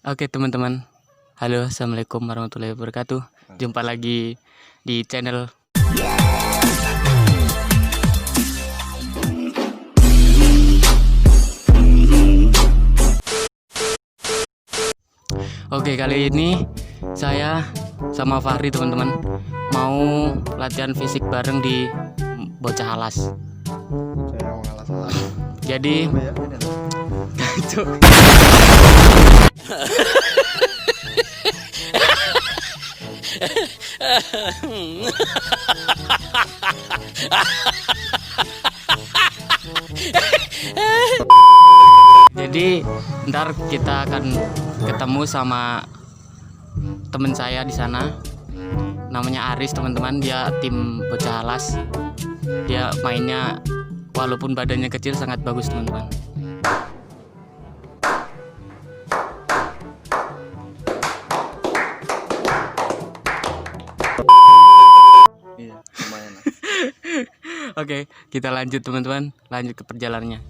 Oke teman-teman, halo assalamualaikum warahmatullahi wabarakatuh. Jumpa lagi di channel. Oke, kali ini saya sama Fahri teman-teman mau latihan fisik bareng di Bocah Alas. Saya mau ngalah salah. Jadi Cuk. Jadi ntar kita akan ketemu sama temen saya di sana, namanya Aris teman-teman. Dia tim Bocah Alas. Dia mainnya walaupun badannya kecil sangat bagus teman-teman. Iya, lumayan lah. Oke, kita lanjut teman-teman, lanjut ke perjalanannya.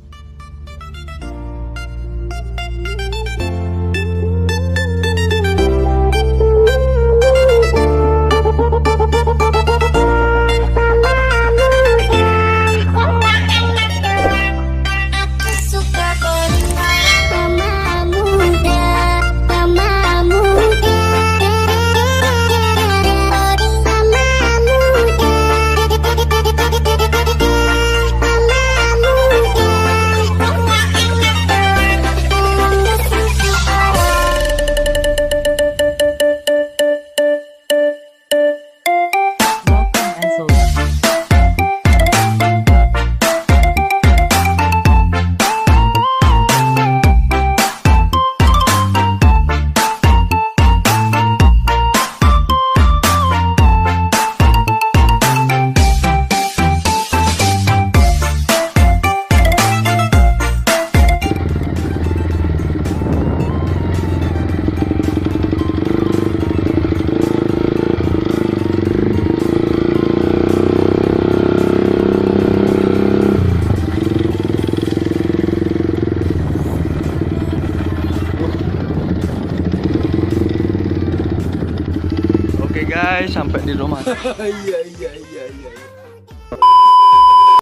Oke guys, sampai di rumah. Iya.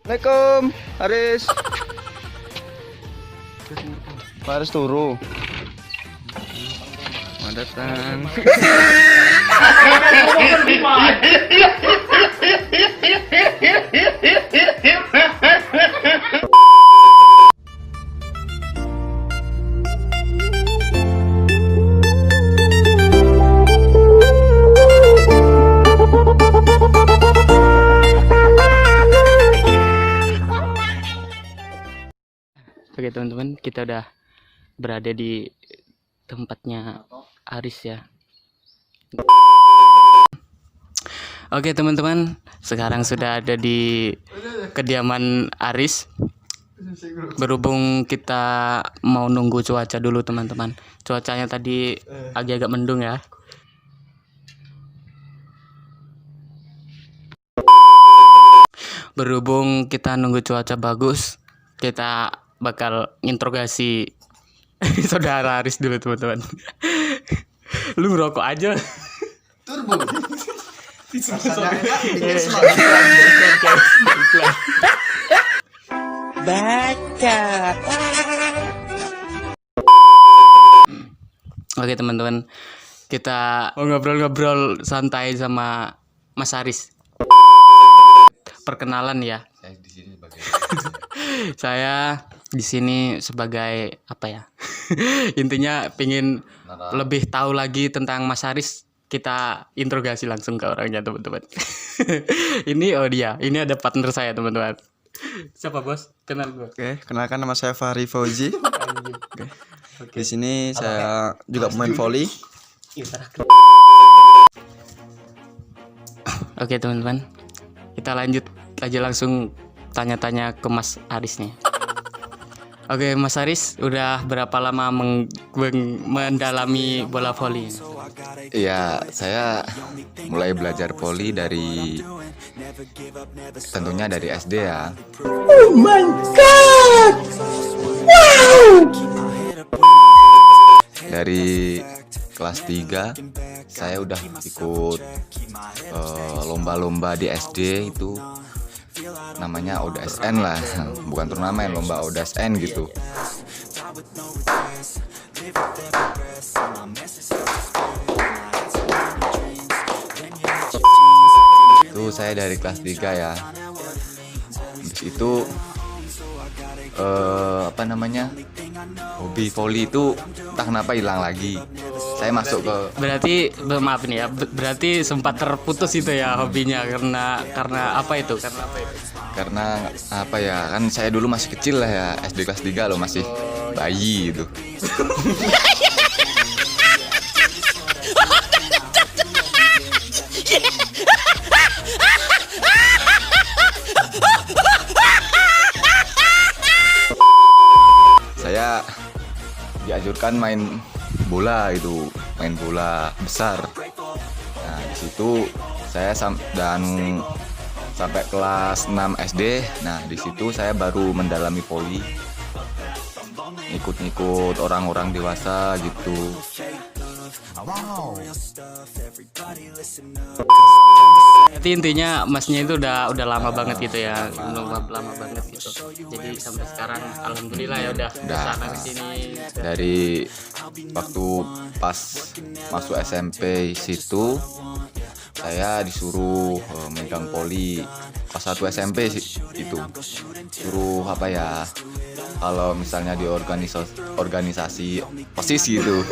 Assalamualaikum, Haris. Haris turu. Selamat datang. Oke teman-teman, kita udah berada di tempatnya Aris ya. Oke teman-teman, sekarang sudah ada di kediaman Aris. Berhubung kita mau nunggu cuaca dulu teman-teman. Cuacanya tadi agak-agak mendung ya. Berhubung kita nunggu cuaca bagus, kita bakal interogasi saudara Aris dulu teman-teman. Lu ngerokok aja. Turbo. Baca. Oke teman-teman, kita mau ngobrol-ngobrol santai sama Mas Aris. Perkenalan ya. Saya di sini sebagai apa ya? Intinya pengen lebih tahu lagi tentang Mas Aris. Kita interogasi langsung ke orangnya teman-teman. Ini dia. Ini ada partner saya teman-teman. Siapa bos? Kenal gue. Oke, kenalkan nama saya Fahri Fauzi. Di sini saya juga pemain volley. Oke teman-teman, kita lanjut aja langsung tanya-tanya ke Mas Aris nih. Oke Mas Aris, udah berapa lama mendalami bola voli? Iya, saya mulai belajar voli dari tentunya dari SD ya. Oh my god! Wow! dari kelas 3 saya udah ikut lomba-lomba di SD itu namanya ODSN lah, bukan turnamen, lomba ODSN gitu. Itu saya dari kelas 3 ya. Habis itu hobi voli itu entah kenapa hilang lagi. Saya masuk ke Berarti maaf nih ya, berarti sempat terputus itu ya hobinya karena apa itu? karena apa ya, kan saya dulu masih kecil lah ya, SD kelas 3 loh, masih bayi gitu. Saya dianjurkan main bola itu, main bola besar. Nah, di situ saya sampai kelas 6 SD. Nah, di situ saya baru mendalami voli. Ikut-ikut orang-orang dewasa gitu. Berarti intinya masnya itu udah lama banget gitu ya, lama banget gitu. Jadi sampai sekarang alhamdulillah ya udah kesana kesini. Dari waktu pas masuk SMP situ saya disuruh megang poli. Pas 1 SMP itu suruh apa ya, kalau misalnya di organisasi OSIS gitu,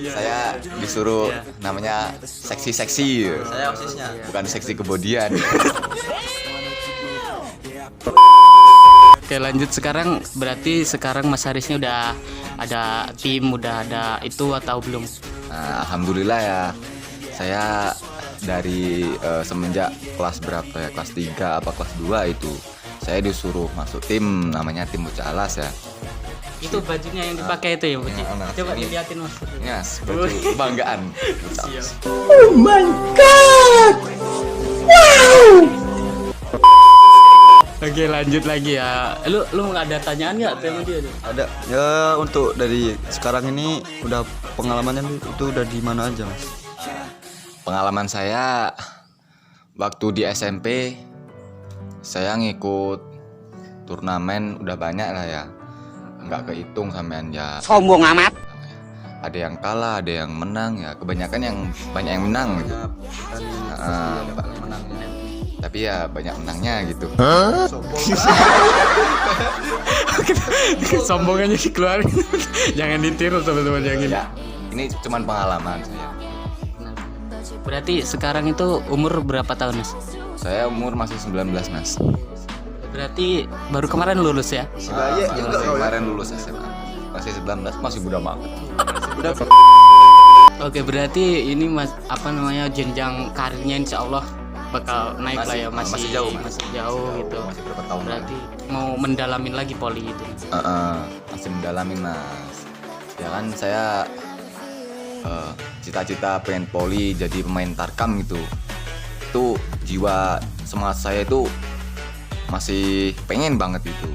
saya disuruh namanya seksi-seksi. Saya OSISnya. Bukan seksi kebodian. Oke, lanjut sekarang, berarti sekarang Mas Harisnya udah ada tim, udah ada itu atau belum? Nah, alhamdulillah ya. Saya dari semenjak kelas berapa ya, kelas 3 apa kelas 2 itu saya disuruh masuk tim namanya tim Bocah Alas ya. Itu bajunya yang dipakai itu ya, Buci? Nah, Coba ini. dilihatin Mas. Yes, baju kebanggaan Bocah Alas. Oke, lanjut lagi ya. Lu nggak ada tanyaan nggak sama dia? Ada ya, untuk dari sekarang ini udah pengalamannya itu udah di mana aja, Mas? Pengalaman saya waktu di SMP, saya ngikut turnamen udah banyak lah ya, nggak kehitung sampean ya. Sombong amat. Ada yang kalah, ada yang menang ya, kebanyakan yang banyak yang menang gitu. Tapi ya banyak menangnya gitu. Sombongannya dikeluarin. Jangan ditiru teman-teman yang ini. Ya, ini cuman pengalaman saya. Berarti sekarang itu umur berapa tahun, Mas? Saya umur masih 19, Mas. Berarti baru kemarin lulus ya? Masih kemarin lulus SMA. Masih 19, masih muda banget. Oke, berarti ini Mas jenjang karirnya insya Allah bakal naik lah ya, masih jauh gitu. Masih berapa tahun Berarti mau mendalamin lagi poli itu. masih mendalamin, Mas. Ya kan saya cita-cita pengen poli jadi pemain tarkam gitu. Itu jiwa semangat saya itu masih pengen banget itu.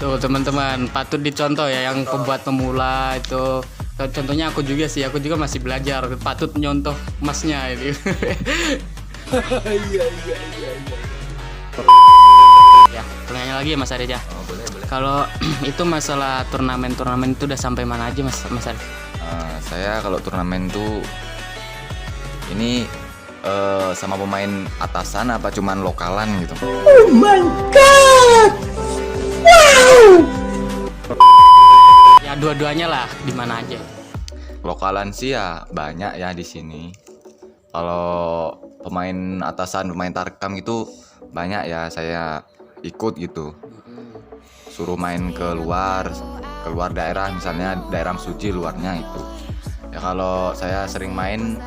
Tuh teman-teman, patut dicontoh ya yang pembuat pemula itu. Contohnya aku juga sih, aku juga masih belajar. Patut nyontoh masnya itu. Iya. Ya, tanya lagi ya Mas Arif ya. Oh, boleh. Kalau itu masalah turnamen itu udah sampai mana aja Mas Arif? Saya kalau turnamen tuh ini sama pemain atasan apa cuman lokalan gitu. Oh my god. Wow. Ya dua-duanya lah, di mana aja. Lokalan sih ya banyak ya di sini. Kalau pemain atasan, pemain tarkam gitu banyak ya, saya ikut gitu. Suruh main keluar daerah, misalnya daerah Suci luarnya itu. Ya kalau saya sering main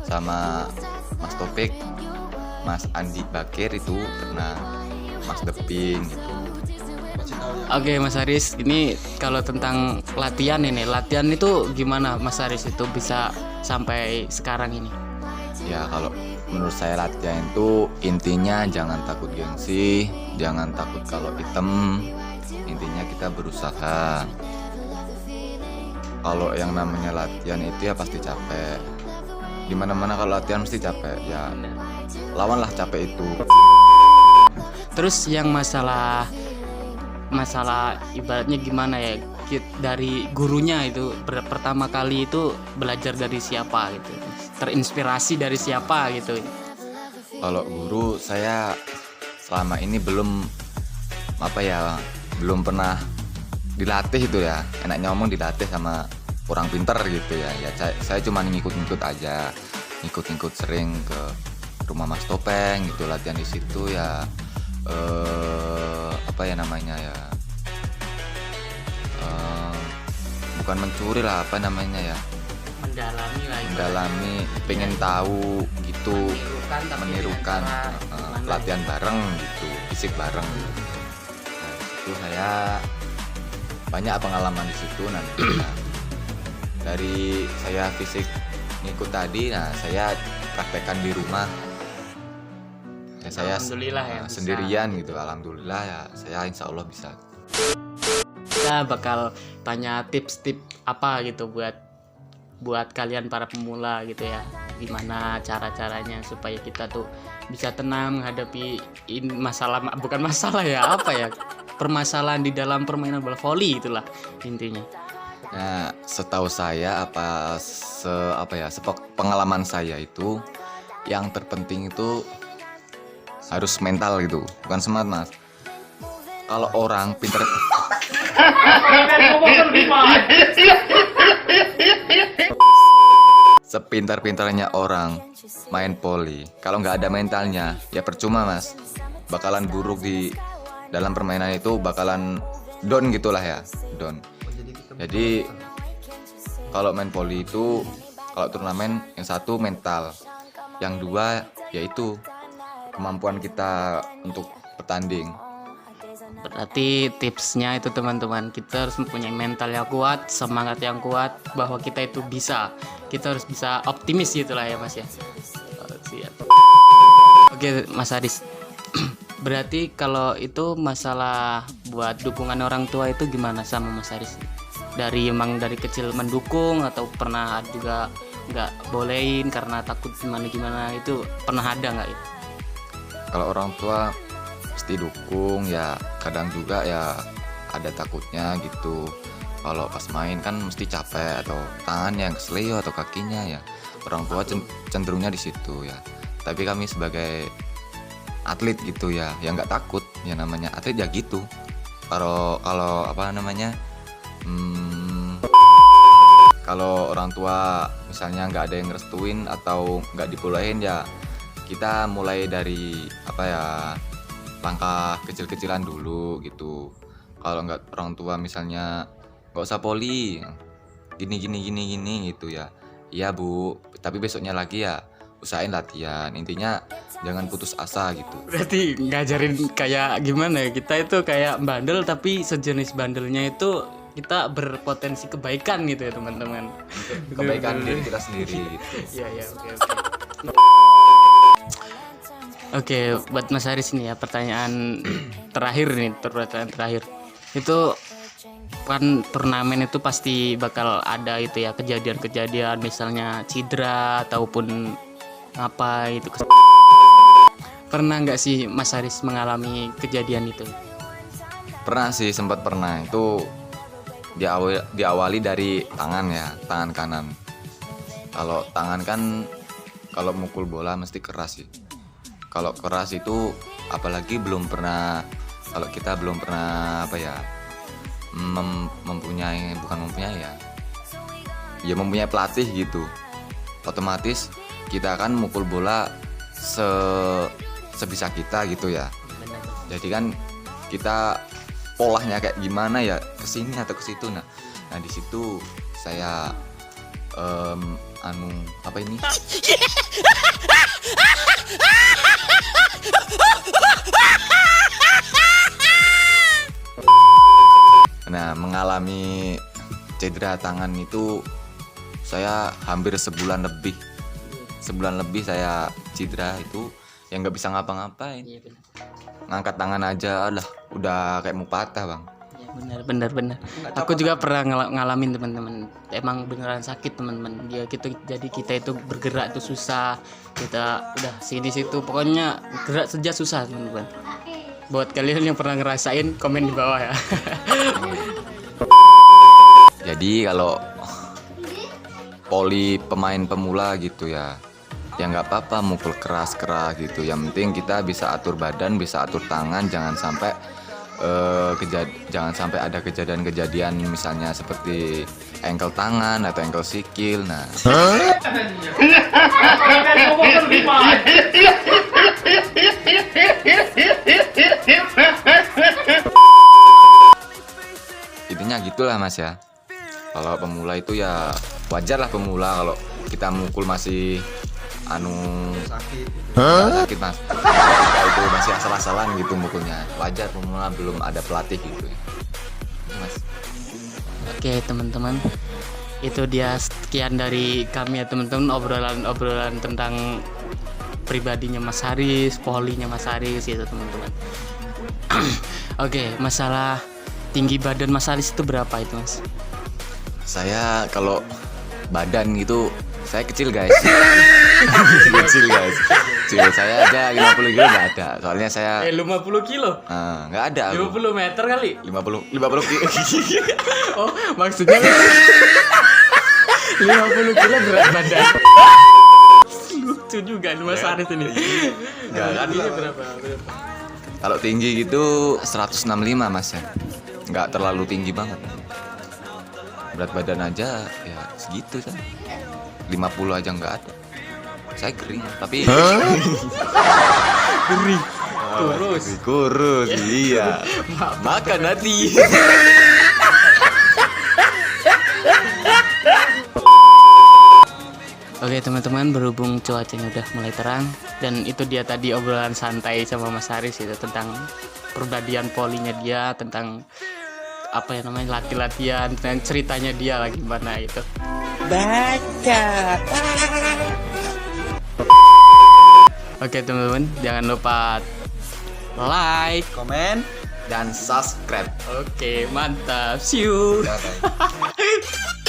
sama Mas Topik, Mas Andi Bakir itu pernah, Mas Deping gitu. Oke Mas Haris, ini kalau tentang latihan itu gimana Mas Haris itu bisa sampai sekarang ini? Ya kalau menurut saya latihan itu intinya jangan takut gengsi, jangan takut kalau hitam, intinya kita berusaha. Kalau yang namanya latihan itu ya pasti capek. Dimana-mana kalau latihan mesti capek ya. Lawanlah capek itu. Terus yang masalah ibaratnya gimana ya, dari gurunya itu pertama kali itu belajar dari siapa gitu, terinspirasi dari siapa gitu. Kalau guru saya selama ini belum belum pernah dilatih itu ya. Enaknya ngomong dilatih sama orang pinter gitu ya. Ya saya cuma ngikut-ngikut aja, ngikut-ngikut sering ke rumah Mas Topeng gitu, latihan di situ ya. Bukan mencuri lah, mendalami, pengen tahu gitu, menirukan latihan bareng gitu, fisik bareng. Nah, itu saya banyak pengalaman di situ nanti. Nah, dari saya fisik ngikut tadi, nah saya praktekkan di rumah. Ya, saya Alhamdulillah ya bisa. sendirian gitu, alhamdulillah ya saya insya Allah bisa. Kita bakal tanya tips-tips apa gitu buat kalian para pemula gitu ya, gimana cara-caranya supaya kita tuh bisa tenang menghadapi bukan masalah ya, permasalahan di dalam permainan bola voli, itulah intinya. Nah, setahu saya pengalaman saya itu yang terpenting itu harus mental gitu, bukan semangat Mas. Kalau orang pinter sepintar-pintarnya orang main voli, kalau nggak ada mentalnya ya percuma Mas, bakalan buruk di dalam permainan itu, bakalan down gitulah ya, down. Jadi kalau main voli itu, kalau turnamen, yang satu mental, yang dua yaitu kemampuan kita untuk bertanding. Berarti tipsnya itu teman-teman, kita harus mempunyai mental yang kuat, semangat yang kuat, bahwa kita itu bisa, kita harus bisa optimis gitulah ya Mas ya. Siap. Oke Mas Aris, berarti kalau itu masalah buat dukungan orang tua itu gimana sama Mas Aris? Dari kecil mendukung atau pernah juga nggak bolehin karena takut gimana itu, pernah ada nggak itu? Kalau orang tua pasti dukung ya, kadang juga ya ada takutnya gitu. Kalau pas main kan mesti capek atau tangannya yang kesleo atau kakinya ya, orang tua cenderungnya di situ ya. Tapi kami sebagai atlet gitu ya nggak takut, ya namanya atlet ya gitu. Kalau kalau orang tua misalnya nggak ada yang ngerestuin atau nggak dibolehin ya, kita mulai dari langkah kecil-kecilan dulu gitu. Kalau nggak, orang tua misalnya nggak usah poli, gini gitu ya, iya Bu, tapi besoknya lagi ya usahain latihan. Intinya jangan putus asa gitu. Berarti ngajarin kayak gimana ya, kita itu kayak bandel tapi sejenis bandelnya itu kita berpotensi kebaikan gitu ya teman-teman. Kebaikan diri kita sendiri gitu. Iya oke. Oke, buat Mas Haris ini ya, pertanyaan terakhir. Itu kan turnamen itu pasti bakal ada itu ya, kejadian-kejadian misalnya cedera ataupun apa itu. Pernah nggak sih Mas Haris mengalami kejadian itu? Pernah sih, sempat pernah. Itu diawali dari tangan kanan. Kalau tangan kan kalau mukul bola mesti keras sih. Kalau keras itu apalagi kalau kita belum pernah mempunyai pelatih gitu. Otomatis kita kan mukul bola sebisa kita gitu ya. Jadi kan kita polanya kayak gimana ya, kesini atau ke situ. Nah di situ saya mengalami cedera tangan itu. Saya hampir sebulan lebih saya cedera itu, yang nggak bisa ngapa-ngapain. Ngangkat tangan aja udah kayak mau patah Bang. benar. Aku juga pernah ngalamin teman-teman. Emang beneran sakit teman-teman. Dia gitu, jadi kita itu bergerak itu susah. Kita udah sini situ, pokoknya gerak saja susah teman-teman. Buat kalian yang pernah ngerasain, komen di bawah ya. Jadi kalau poli pemain pemula gitu ya nggak apa-apa mukul keras gitu. Yang penting kita bisa atur badan, bisa atur tangan, jangan sampai ada kejadian-kejadian misalnya seperti ankle tangan atau ankle sikil. Nah, intinya gitulah Mas ya. Kalau pemula itu ya wajar lah pemula kalau kita mukul masih sakit Mas. Kita itu masih asal-asalan gitu mukulnya. Wajar pemula belum ada pelatih gitu ya. Mas. Oke teman-teman, itu dia sekian dari kami ya teman-teman, obrolan tentang pribadinya Mas Haris, polinya Mas Haris gitu teman-teman. Oke, masalah tinggi badan Mas Haris itu berapa itu Mas? Saya kalau badan gitu saya kecil guys. Kecil. Saya aja 50 kilo nggak ada. Soalnya saya 50 kilo? nggak ada aku. 50 meter kali? 50 kilo. Oh, maksudnya 50 kilo berat badan. Lucu juga nih Mas Haris ini. Nggak kan? Berapa? Kalau tinggi gitu 165 Mas ya. Nggak terlalu tinggi banget. Berat badan aja ya segitu kan. 50 aja nggak ada. Saya kering tapi Geri. kurus iya. Makan hati. Oke teman-teman, berhubung cuacanya udah mulai terang dan itu dia tadi obrolan santai sama Mas Haris itu tentang perbedaan polinya dia, tentang apa ya namanya latihan, tentang ceritanya dia lagi gimana itu. Baca. Oke teman-teman, jangan lupa like, Komen. Dan subscribe. Oke, mantap. See you. Bye-bye.